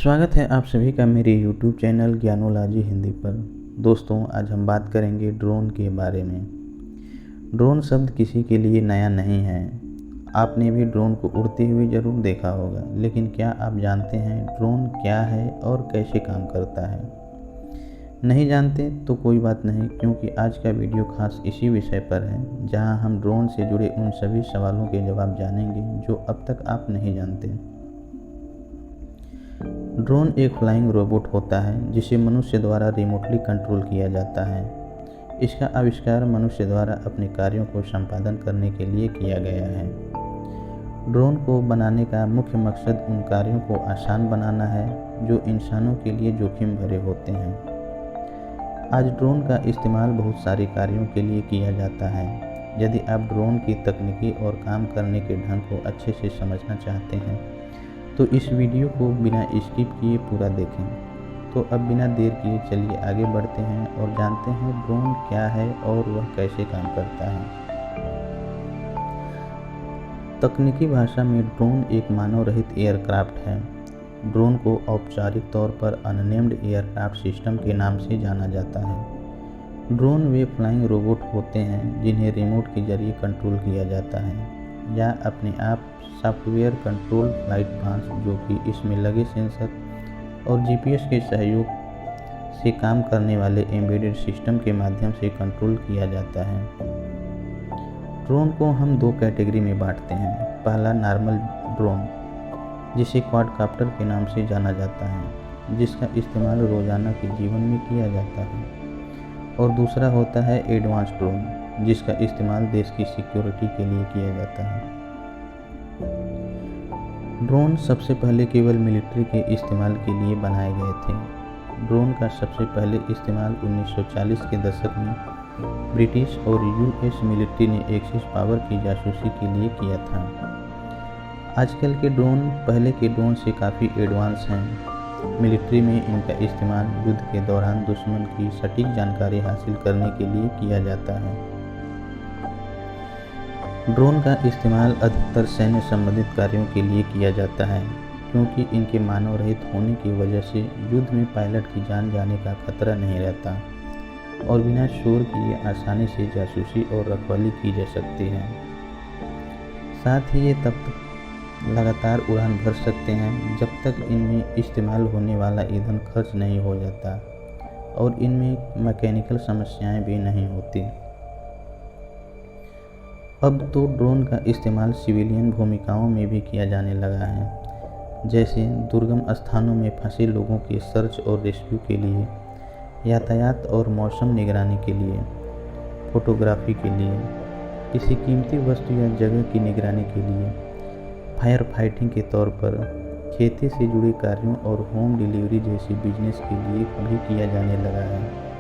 स्वागत है आप सभी का मेरे YouTube चैनल ज्ञानोलॉजी हिंदी पर। दोस्तों, आज हम बात करेंगे ड्रोन के बारे में। ड्रोन शब्द किसी के लिए नया नहीं है। आपने भी ड्रोन को उड़ते हुए ज़रूर देखा होगा, लेकिन क्या आप जानते हैं ड्रोन क्या है और कैसे काम करता है? नहीं जानते तो कोई बात नहीं, क्योंकि आज का वीडियो खास इसी विषय पर है, जहां हम ड्रोन से जुड़े उन सभी सवालों के जवाब जानेंगे जो अब तक आप नहीं जानते। ड्रोन एक फ्लाइंग रोबोट होता है जिसे मनुष्य द्वारा रिमोटली कंट्रोल किया जाता है। इसका आविष्कार मनुष्य द्वारा अपने कार्यों को संपादन करने के लिए किया गया है। ड्रोन को बनाने का मुख्य मकसद उन कार्यों को आसान बनाना है जो इंसानों के लिए जोखिम भरे होते हैं। आज ड्रोन का इस्तेमाल बहुत सारे कार्यों के लिए किया जाता है। यदि आप ड्रोन की तकनीकी और काम करने के ढंग को अच्छे से समझना चाहते हैं तो इस वीडियो को बिना स्किप किए पूरा देखें। तो अब बिना देर किए चलिए आगे बढ़ते हैं और जानते हैं ड्रोन क्या है और वह कैसे काम करता है। तकनीकी भाषा में ड्रोन एक मानव रहित एयरक्राफ्ट है। ड्रोन को औपचारिक तौर पर अननेम्ड एयरक्राफ्ट सिस्टम के नाम से जाना जाता है। ड्रोन वे फ्लाइंग रोबोट होते हैं जिन्हें रिमोट के जरिए कंट्रोल किया जाता है या अपने आप सॉफ्टवेयर कंट्रोल फ्लाइट पाथ, जो कि इसमें लगे सेंसर और जीपीएस के सहयोग से काम करने वाले एम्बेडेड सिस्टम के माध्यम से कंट्रोल किया जाता है। ड्रोन को हम दो कैटेगरी में बांटते हैं। पहला नॉर्मल ड्रोन, जिसे क्वाडकॉप्टर के नाम से जाना जाता है, जिसका इस्तेमाल रोजाना के जीवन में किया जाता है। और दूसरा होता है एडवांस ड्रोन, जिसका इस्तेमाल देश की सिक्योरिटी के लिए किया जाता है। ड्रोन सबसे पहले केवल मिलिट्री के इस्तेमाल के लिए बनाए गए थे। ड्रोन का सबसे पहले इस्तेमाल 1940 के दशक में ब्रिटिश और यूएस मिलिट्री ने एक्सिस पावर की जासूसी के लिए किया था। आजकल के ड्रोन पहले के ड्रोन से काफ़ी एडवांस हैं। मिलिट्री में इनका इस्तेमाल युद्ध के दौरान दुश्मन की सटीक जानकारी हासिल करने के लिए किया जाता है। ड्रोन का इस्तेमाल अधिकतर सैन्य संबंधित कार्यों के लिए किया जाता है, क्योंकि इनके मानव रहित होने की वजह से युद्ध में पायलट की जान जाने का खतरा नहीं रहता और बिना शोर किए आसानी से जासूसी और रखवाली की जा सकती है। साथ ही ये तब तक लगातार उड़ान भर सकते हैं जब तक इनमें इस्तेमाल होने वाला ईंधन खर्च नहीं हो जाता और इनमें मैकेनिकल समस्याएं भी नहीं होती। अब तो ड्रोन का इस्तेमाल सिविलियन भूमिकाओं में भी किया जाने लगा है, जैसे दुर्गम स्थानों में फंसे लोगों के सर्च और रेस्क्यू के लिए, यातायात और मौसम निगरानी के लिए, फोटोग्राफी के लिए, किसी कीमती वस्तु या जगह की निगरानी के लिए, फायर फाइटिंग के तौर पर, खेती से जुड़े कार्यों और होम डिलीवरी जैसी बिजनेस के लिए भी किया जाने लगा है।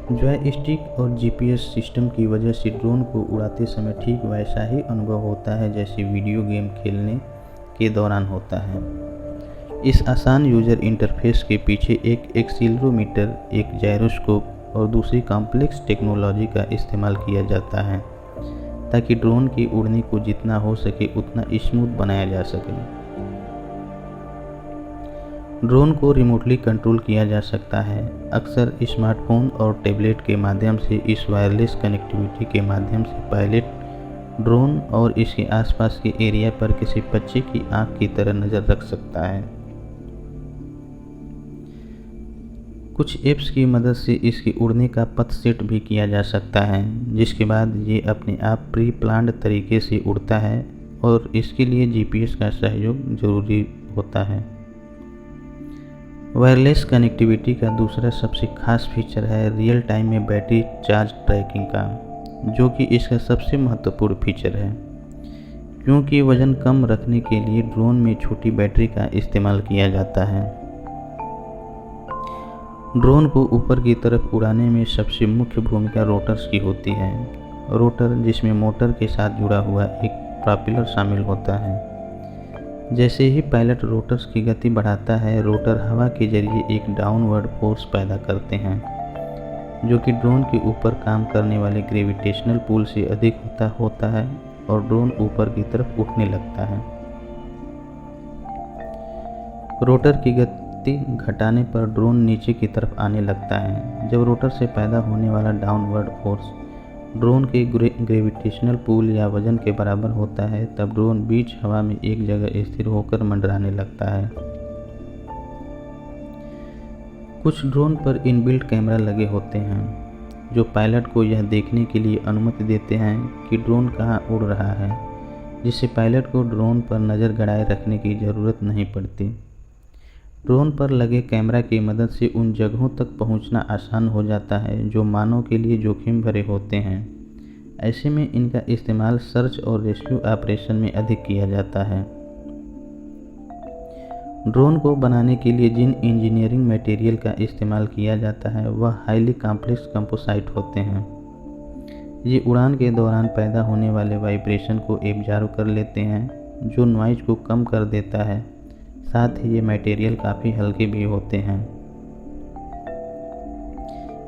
जॉयस्टिक और जीपीएस सिस्टम की वजह से ड्रोन को उड़ाते समय ठीक वैसा ही अनुभव होता है जैसे वीडियो गेम खेलने के दौरान होता है। इस आसान यूजर इंटरफेस के पीछे एक एक्सीलरोमीटर, एक जायरोस्कोप और दूसरी कॉम्प्लेक्स टेक्नोलॉजी का इस्तेमाल किया जाता है, ताकि ड्रोन के उड़ने को जितना हो सके उतना स्मूथ बनाया जा सके। ड्रोन को रिमोटली कंट्रोल किया जा सकता है। अक्सर स्मार्टफोन और टैबलेट के माध्यम से इस वायरलेस कनेक्टिविटी के माध्यम से पायलट ड्रोन और इसके आसपास के एरिया पर किसी बच्चे की आंख की तरह नज़र रख सकता है। कुछ ऐप्स की मदद से इसके उड़ने का पथ सेट भी किया जा सकता है, जिसके बाद ये अपने आप प्री प्लान्ड तरीके से उड़ता है और इसके लिए जीपीएस का सहयोग जरूरी होता है। वायरलेस कनेक्टिविटी का दूसरा सबसे खास फीचर है रियल टाइम में बैटरी चार्ज ट्रैकिंग का, जो कि इसका सबसे महत्वपूर्ण फीचर है, क्योंकि वजन कम रखने के लिए ड्रोन में छोटी बैटरी का इस्तेमाल किया जाता है। ड्रोन को ऊपर की तरफ उड़ाने में सबसे मुख्य भूमिका रोटर्स की होती है। रोटर, जिसमें मोटर के साथ जुड़ा हुआ एक प्रोपेलर शामिल होता है। जैसे ही पायलट रोटर्स की गति बढ़ाता है, रोटर हवा के जरिए एक डाउनवर्ड फोर्स पैदा करते हैं, जो कि ड्रोन के ऊपर काम करने वाले ग्रेविटेशनल पुल से अधिक होता है और ड्रोन ऊपर की तरफ उठने लगता है। रोटर की गति घटाने पर ड्रोन नीचे की तरफ आने लगता है। जब रोटर से पैदा होने वाला डाउनवर्ड फोर्स ड्रोन के ग्रेविटेशनल पुल या वजन के बराबर होता है, तब ड्रोन बीच हवा में एक जगह स्थिर होकर मंडराने लगता है। कुछ ड्रोन पर इनबिल्ट कैमरा लगे होते हैं जो पायलट को यह देखने के लिए अनुमति देते हैं कि ड्रोन कहाँ उड़ रहा है, जिससे पायलट को ड्रोन पर नज़र गड़ाए रखने की ज़रूरत नहीं पड़ती। ड्रोन पर लगे कैमरा की मदद से उन जगहों तक पहुंचना आसान हो जाता है जो मानव के लिए जोखिम भरे होते हैं। ऐसे में इनका इस्तेमाल सर्च और रेस्क्यू ऑपरेशन में अधिक किया जाता है। ड्रोन को बनाने के लिए जिन इंजीनियरिंग मटेरियल का इस्तेमाल किया जाता है वह हाईली कॉम्प्लेक्स कंपोसाइट होते हैं। ये उड़ान के दौरान पैदा होने वाले वाइब्रेशन को एब्जॉर्ब कर लेते हैं, जो नॉइज को कम कर देता है। साथ ही ये मटेरियल काफ़ी हल्के भी होते हैं।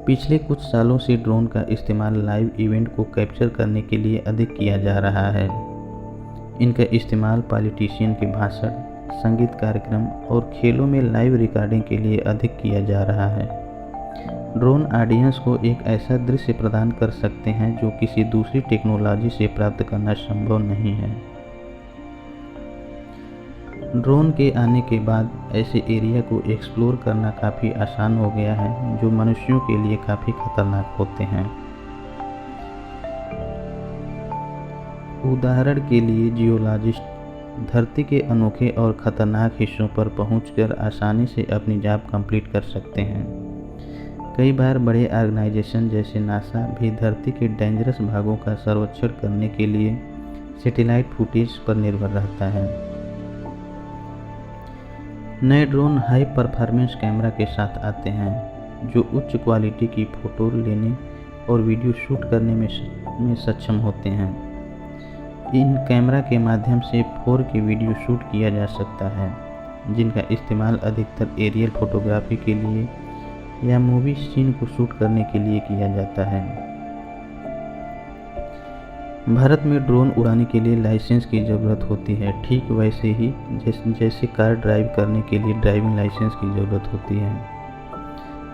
पिछले कुछ सालों से ड्रोन का इस्तेमाल लाइव इवेंट को कैप्चर करने के लिए अधिक किया जा रहा है। इनका इस्तेमाल पॉलिटिशियन के भाषण, संगीत कार्यक्रम और खेलों में लाइव रिकॉर्डिंग के लिए अधिक किया जा रहा है। ड्रोन ऑडियंस को एक ऐसा दृश्य प्रदान कर सकते हैं जो किसी दूसरी टेक्नोलॉजी से प्राप्त करना संभव नहीं है। ड्रोन के आने के बाद ऐसे एरिया को एक्सप्लोर करना काफ़ी आसान हो गया है जो मनुष्यों के लिए काफ़ी खतरनाक होते हैं। उदाहरण के लिए जियोलॉजिस्ट धरती के अनोखे और ख़तरनाक हिस्सों पर पहुंचकर आसानी से अपनी जॉब कंप्लीट कर सकते हैं। कई बार बड़े ऑर्गेनाइजेशन जैसे नासा भी धरती के डेंजरस भागों का सर्वेक्षण करने के लिए सैटेलाइट फुटेज पर निर्भर रहता है। नए ड्रोन हाई परफॉर्मेंस कैमरा के साथ आते हैं जो उच्च क्वालिटी की फ़ोटो लेने और वीडियो शूट करने में सक्षम होते हैं। इन कैमरा के माध्यम से 4K वीडियो शूट किया जा सकता है, जिनका इस्तेमाल अधिकतर एरियल फोटोग्राफी के लिए या मूवी सीन को शूट करने के लिए किया जाता है। भारत में ड्रोन उड़ाने के लिए लाइसेंस की ज़रूरत होती है, ठीक वैसे ही जैसे कार ड्राइव करने के लिए ड्राइविंग लाइसेंस की ज़रूरत होती है।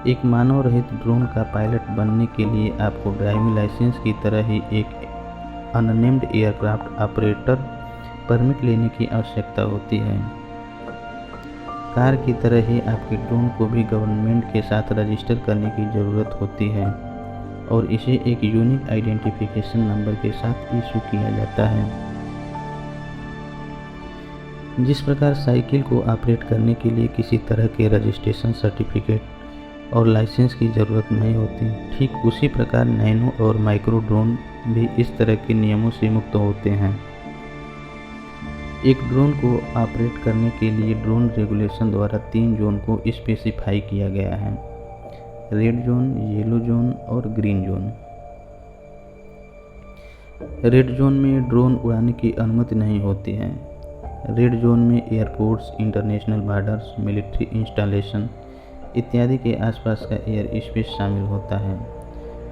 एक मानव रहित ड्रोन का पायलट बनने के लिए आपको ड्राइविंग लाइसेंस की तरह ही एक अननेम्ड एयरक्राफ्ट ऑपरेटर परमिट लेने की आवश्यकता होती है। कार की तरह ही आपके ड्रोन को भी गवर्नमेंट के साथ रजिस्टर करने की ज़रूरत होती है और इसे एक यूनिक आइडेंटिफिकेशन नंबर के साथ इशू किया जाता है। जिस प्रकार साइकिल को ऑपरेट करने के लिए किसी तरह के रजिस्ट्रेशन सर्टिफिकेट और लाइसेंस की ज़रूरत नहीं होती, ठीक उसी प्रकार नैनो और माइक्रो ड्रोन भी इस तरह के नियमों से मुक्त होते हैं। एक ड्रोन को ऑपरेट करने के लिए ड्रोन रेगुलेशन द्वारा 3 जोन को स्पेसिफाई किया गया है: रेड जोन, येलो जोन और ग्रीन जोन। रेड जोन में ड्रोन उड़ाने की अनुमति नहीं होती है। रेड जोन में airports, international borders, military installation इत्यादि के आसपास का एयर स्पेस शामिल होता है।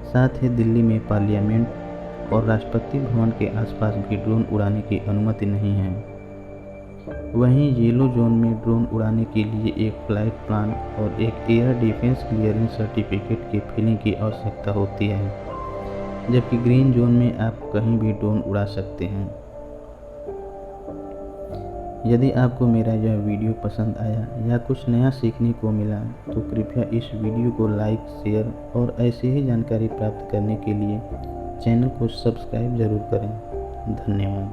साथ ही दिल्ली में पार्लियामेंट और राष्ट्रपति भवन के आसपास भी ड्रोन उड़ाने की अनुमति नहीं है। वहीं येलो जोन में ड्रोन उड़ाने के लिए एक फ्लाइट प्लान और एक एयर डिफेंस क्लियरेंस सर्टिफिकेट की फिलिंग की आवश्यकता होती है, जबकि ग्रीन जोन में आप कहीं भी ड्रोन उड़ा सकते हैं। यदि आपको मेरा यह वीडियो पसंद आया या कुछ नया सीखने को मिला तो कृपया इस वीडियो को लाइक, शेयर और ऐसे ही जानकारी प्राप्त करने के लिए चैनल को सब्सक्राइब ज़रूर करें। धन्यवाद।